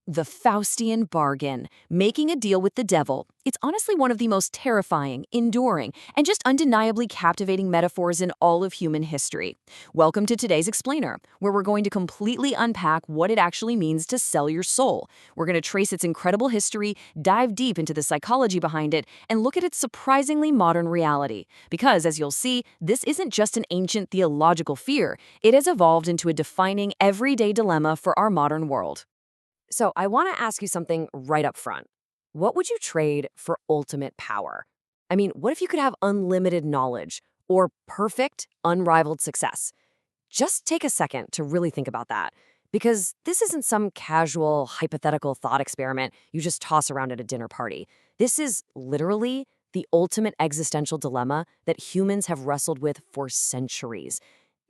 The Faustian bargain, making a deal with the devil. It's honestly one of the most terrifying, enduring, and just undeniably captivating metaphors in all of human history. Welcome to today's Explainer, where we're going to completely unpack what it actually means to sell your soul. We're going to trace its incredible history, dive deep into the psychology behind it, and look at its surprisingly modern reality. Because, as you'll see, this isn't just an ancient theological fear. It has evolved into a defining, everyday dilemma for our modern world. So I want to ask you something right up front. What would you trade for ultimate power? I mean, what if you could have unlimited knowledge or perfect, unrivaled success? Just take a second to really think about that, because this isn't some casual, hypothetical thought experiment you just toss around at a dinner party. This is literally the ultimate existential dilemma that humans have wrestled with for centuries.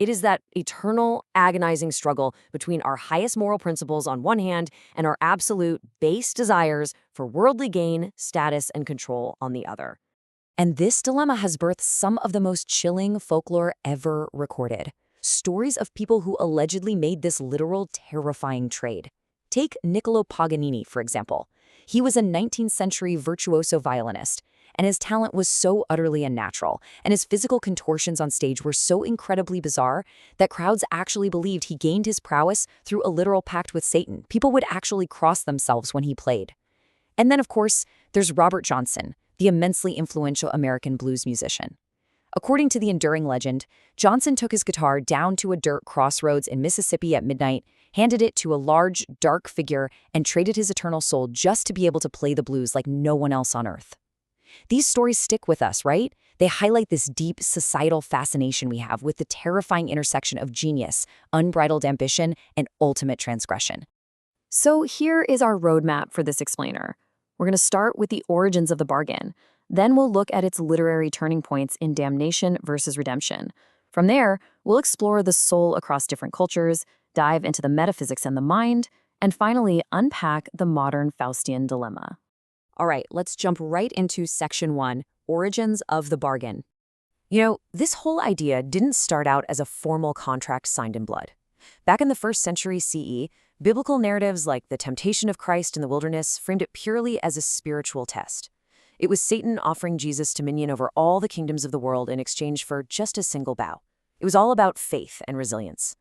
It is that eternal, agonizing struggle between our highest moral principles on one hand and our absolute base desires for worldly gain, status, and control on the other. And this dilemma has birthed some of the most chilling folklore ever recorded. Stories of people who allegedly made this literal, terrifying trade. Take Niccolo Paganini, for example. He was a 19th century virtuoso violinist, and his talent was so utterly unnatural, and his physical contortions on stage were so incredibly bizarre that crowds actually believed he gained his prowess through a literal pact with Satan. People would actually cross themselves when he played. And then, of course, there's Robert Johnson, the immensely influential American blues musician. According to the enduring legend, Johnson took his guitar down to a dirt crossroads in Mississippi at midnight, handed it to a large, dark figure, and traded his eternal soul just to be able to play the blues like no one else on earth. These stories stick with us, right? They highlight this deep societal fascination we have with the terrifying intersection of genius, unbridled ambition, and ultimate transgression. So here is our roadmap for this explainer. We're going to start with the origins of the bargain. Then we'll look at its literary turning points in damnation versus redemption. From there, we'll explore the soul across different cultures, dive into the metaphysics and the mind, and finally unpack the modern Faustian dilemma. All right, let's jump right into Section 1, Origins of the Bargain. This whole idea didn't start out as a formal contract signed in blood. Back in the 1st century CE, biblical narratives like the temptation of Christ in the wilderness framed it purely as a spiritual test. It was Satan offering Jesus dominion over all the kingdoms of the world in exchange for just a single bow. It was all about faith and resilience.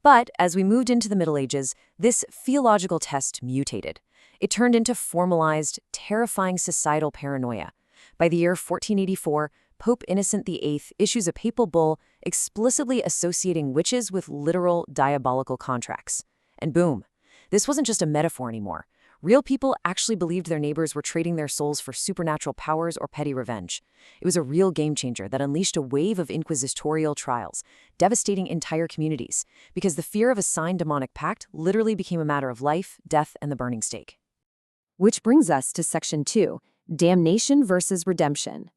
But as we moved into the Middle Ages, this theological test mutated. It turned into formalized, terrifying societal paranoia. By the year 1484, Pope Innocent VIII issues a papal bull explicitly associating witches with literal diabolical contracts. And boom, this wasn't just a metaphor anymore. Real people actually believed their neighbors were trading their souls for supernatural powers or petty revenge. It was a real game changer that unleashed a wave of inquisitorial trials, devastating entire communities, because the fear of a signed demonic pact literally became a matter of life, death, and the burning stake. Which brings us to Section 2, Damnation versus Redemption.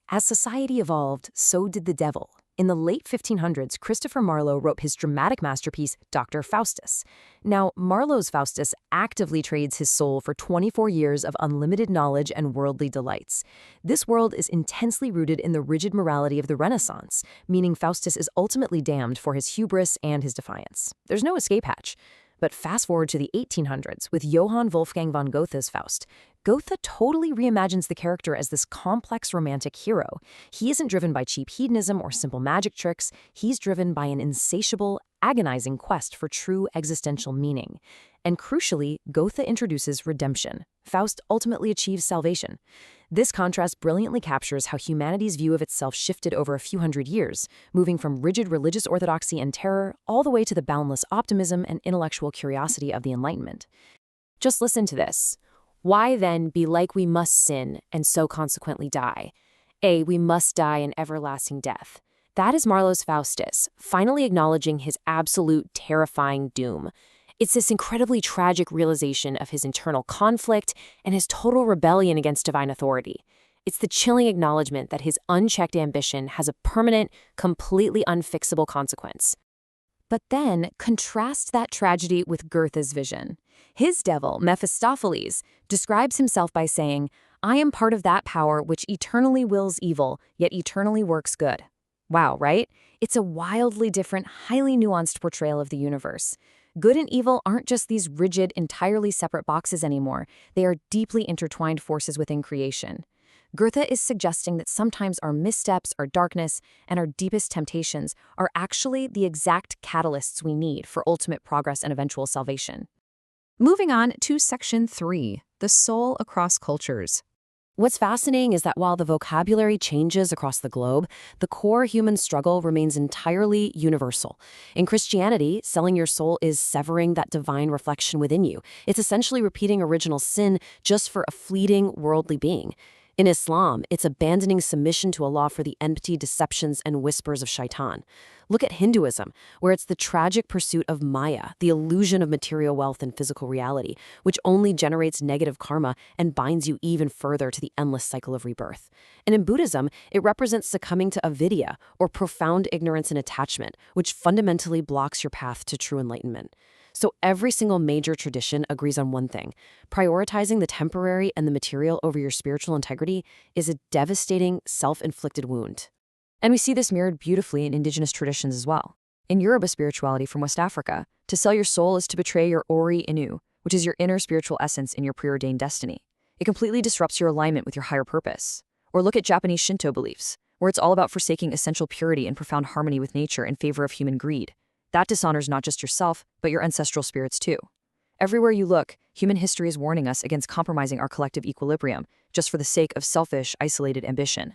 As society evolved, so did the devil. In the late 1500s, Christopher Marlowe wrote his dramatic masterpiece, Dr. Faustus. Now, Marlowe's Faustus actively trades his soul for 24 years of unlimited knowledge and worldly delights. This world is intensely rooted in the rigid morality of the Renaissance, meaning Faustus is ultimately damned for his hubris and his defiance. There's no escape hatch. But fast forward to the 1800s with Johann Wolfgang von Goethe's Faust. Goethe totally reimagines the character as this complex romantic hero. He isn't driven by cheap hedonism or simple magic tricks. He's driven by an insatiable, agonizing quest for true existential meaning. And crucially, Goethe introduces redemption. Faust ultimately achieves salvation. This contrast brilliantly captures how humanity's view of itself shifted over a few hundred years, moving from rigid religious orthodoxy and terror all the way to the boundless optimism and intellectual curiosity of the Enlightenment. Just listen to this. Why then be like we must sin and so consequently die? We must die an everlasting death. That is Marlowe's Faustus, finally acknowledging his absolute terrifying doom. It's this incredibly tragic realization of his internal conflict and his total rebellion against divine authority. It's the chilling acknowledgement that his unchecked ambition has a permanent, completely unfixable consequence. But then, contrast that tragedy with Goethe's vision. His devil, Mephistopheles, describes himself by saying, "I am part of that power which eternally wills evil, yet eternally works good." Wow, right? It's a wildly different, highly nuanced portrayal of the universe. Good and evil aren't just these rigid, entirely separate boxes anymore. They are deeply intertwined forces within creation. Goethe is suggesting that sometimes our missteps, our darkness, and our deepest temptations are actually the exact catalysts we need for ultimate progress and eventual salvation. Moving on to Section 3, the soul across cultures. What's fascinating is that while the vocabulary changes across the globe, the core human struggle remains entirely universal. In Christianity, selling your soul is severing that divine reflection within you. It's essentially repeating original sin just for a fleeting worldly being. In Islam, it's abandoning submission to Allah for the empty deceptions and whispers of shaitan. Look at Hinduism, where it's the tragic pursuit of Maya, the illusion of material wealth and physical reality, which only generates negative karma and binds you even further to the endless cycle of rebirth. And in Buddhism, it represents succumbing to avidya, or profound ignorance and attachment, which fundamentally blocks your path to true enlightenment. So every single major tradition agrees on one thing. Prioritizing the temporary and the material over your spiritual integrity is a devastating, self-inflicted wound. And we see this mirrored beautifully in indigenous traditions as well. In Yoruba spirituality from West Africa, to sell your soul is to betray your ori inu, which is your inner spiritual essence in your preordained destiny. It completely disrupts your alignment with your higher purpose. Or look at Japanese Shinto beliefs, where it's all about forsaking essential purity and profound harmony with nature in favor of human greed. That dishonors not just yourself, but your ancestral spirits too. Everywhere you look, human history is warning us against compromising our collective equilibrium just for the sake of selfish, isolated ambition.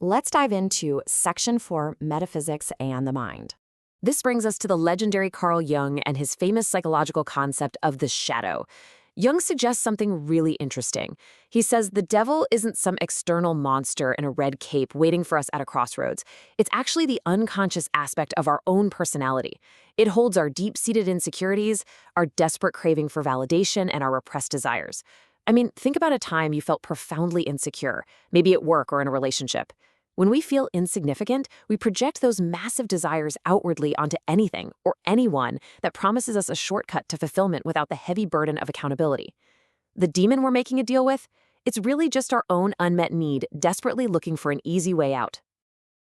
Let's dive into Section 4, Metaphysics and the Mind. This brings us to the legendary Carl Jung and his famous psychological concept of the shadow. Jung suggests something really interesting. He says the devil isn't some external monster in a red cape waiting for us at a crossroads. It's actually the unconscious aspect of our own personality. It holds our deep-seated insecurities, our desperate craving for validation, and our repressed desires. I mean, think about a time you felt profoundly insecure, maybe at work or in a relationship. When we feel insignificant, we project those massive desires outwardly onto anything or anyone that promises us a shortcut to fulfillment without the heavy burden of accountability. The demon we're making a deal with? It's really just our own unmet need, desperately looking for an easy way out.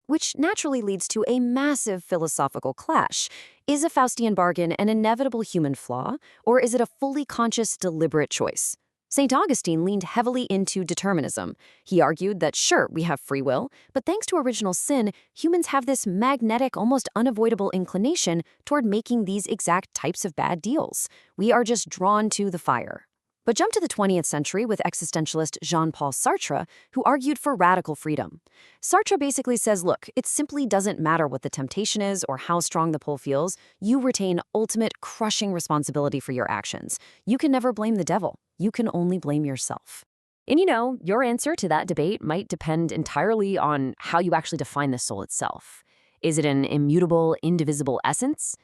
Which naturally leads to a massive philosophical clash. Is a Faustian bargain an inevitable human flaw, or is it a fully conscious, deliberate choice? St. Augustine leaned heavily into determinism. He argued that sure, we have free will, but thanks to original sin, humans have this magnetic, almost unavoidable inclination toward making these exact types of bad deals. We are just drawn to the fire. But jump to the 20th century with existentialist Jean-Paul Sartre, who argued for radical freedom. Sartre basically says, look, it simply doesn't matter what the temptation is or how strong the pull feels. You retain ultimate, crushing responsibility for your actions. You can never blame the devil. You can only blame yourself. And your answer to that debate might depend entirely on how you actually define the soul itself. Is it an immutable, indivisible essence?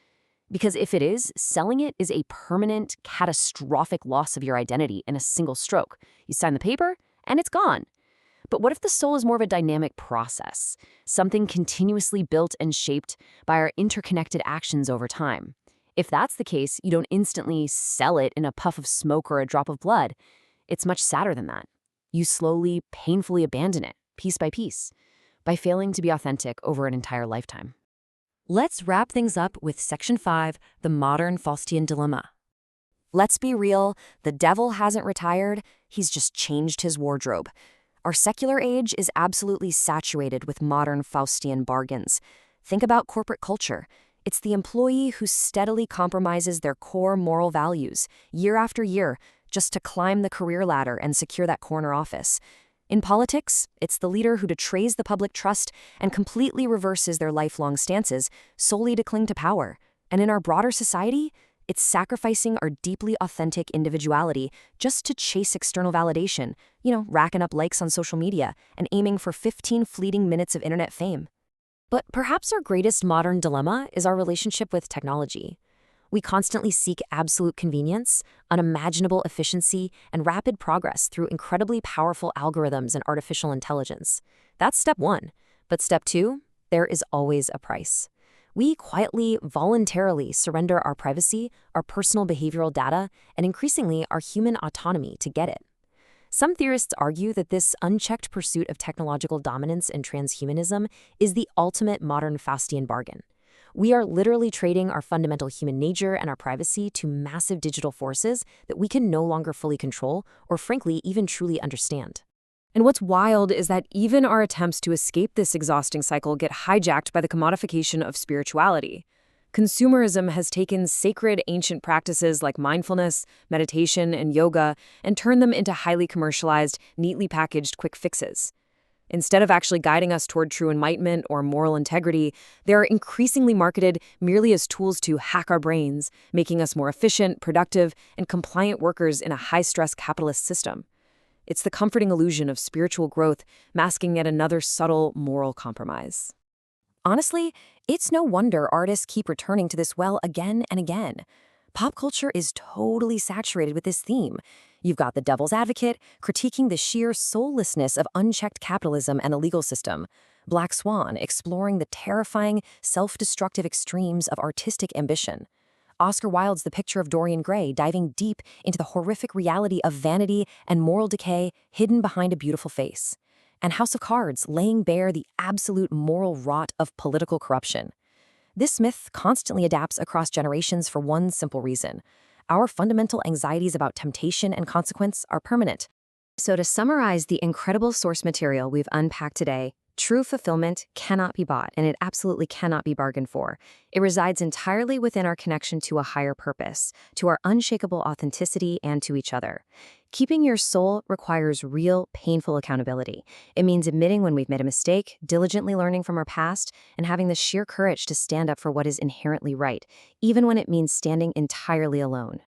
Because if it is, selling it is a permanent, catastrophic loss of your identity in a single stroke. You sign the paper, and it's gone. But what if the soul is more of a dynamic process, something continuously built and shaped by our interconnected actions over time? If that's the case, you don't instantly sell it in a puff of smoke or a drop of blood. It's much sadder than that. You slowly, painfully abandon it, piece by piece, by failing to be authentic over an entire lifetime. Let's wrap things up with Section 5, the modern Faustian dilemma. Let's be real, the devil hasn't retired, he's just changed his wardrobe. Our secular age is absolutely saturated with modern Faustian bargains. Think about corporate culture. It's the employee who steadily compromises their core moral values, year after year, just to climb the career ladder and secure that corner office. In politics, it's the leader who betrays the public trust and completely reverses their lifelong stances solely to cling to power. And in our broader society, it's sacrificing our deeply authentic individuality just to chase external validation, racking up likes on social media and aiming for 15 fleeting minutes of internet fame. But perhaps our greatest modern dilemma is our relationship with technology. We constantly seek absolute convenience, unimaginable efficiency, and rapid progress through incredibly powerful algorithms and artificial intelligence. That's step one. But step two, there is always a price. We quietly, voluntarily surrender our privacy, our personal behavioral data, and increasingly our human autonomy to get it. Some theorists argue that this unchecked pursuit of technological dominance and transhumanism is the ultimate modern Faustian bargain. We are literally trading our fundamental human nature and our privacy to massive digital forces that we can no longer fully control or, frankly, even truly understand. And what's wild is that even our attempts to escape this exhausting cycle get hijacked by the commodification of spirituality. Consumerism has taken sacred ancient practices like mindfulness, meditation, and yoga and turned them into highly commercialized, neatly packaged quick fixes. Instead of actually guiding us toward true enlightenment or moral integrity, they are increasingly marketed merely as tools to hack our brains, making us more efficient, productive, and compliant workers in a high-stress capitalist system. It's the comforting illusion of spiritual growth masking yet another subtle moral compromise. Honestly, it's no wonder artists keep returning to this well again and again. Pop culture is totally saturated with this theme. You've got the devil's advocate critiquing the sheer soullessness of unchecked capitalism and the legal system. Black Swan exploring the terrifying, self-destructive extremes of artistic ambition. Oscar Wilde's The Picture of Dorian Gray diving deep into the horrific reality of vanity and moral decay hidden behind a beautiful face. And House of Cards laying bare the absolute moral rot of political corruption. This myth constantly adapts across generations for one simple reason. Our fundamental anxieties about temptation and consequence are permanent. So to summarize the incredible source material we've unpacked today, true fulfillment cannot be bought, and it absolutely cannot be bargained for. It resides entirely within our connection to a higher purpose, to our unshakable authenticity, and to each other. Keeping your soul requires real, painful accountability. It means admitting when we've made a mistake, diligently learning from our past, and having the sheer courage to stand up for what is inherently right, even when it means standing entirely alone.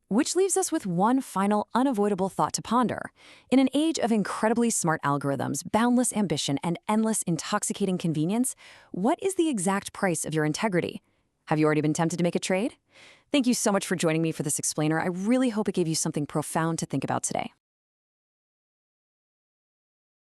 Which leaves us with one final, unavoidable thought to ponder. In an age of incredibly smart algorithms, boundless ambition, and endless intoxicating convenience, what is the exact price of your integrity? Have you already been tempted to make a trade? Thank you so much for joining me for this explainer. I really hope it gave you something profound to think about today.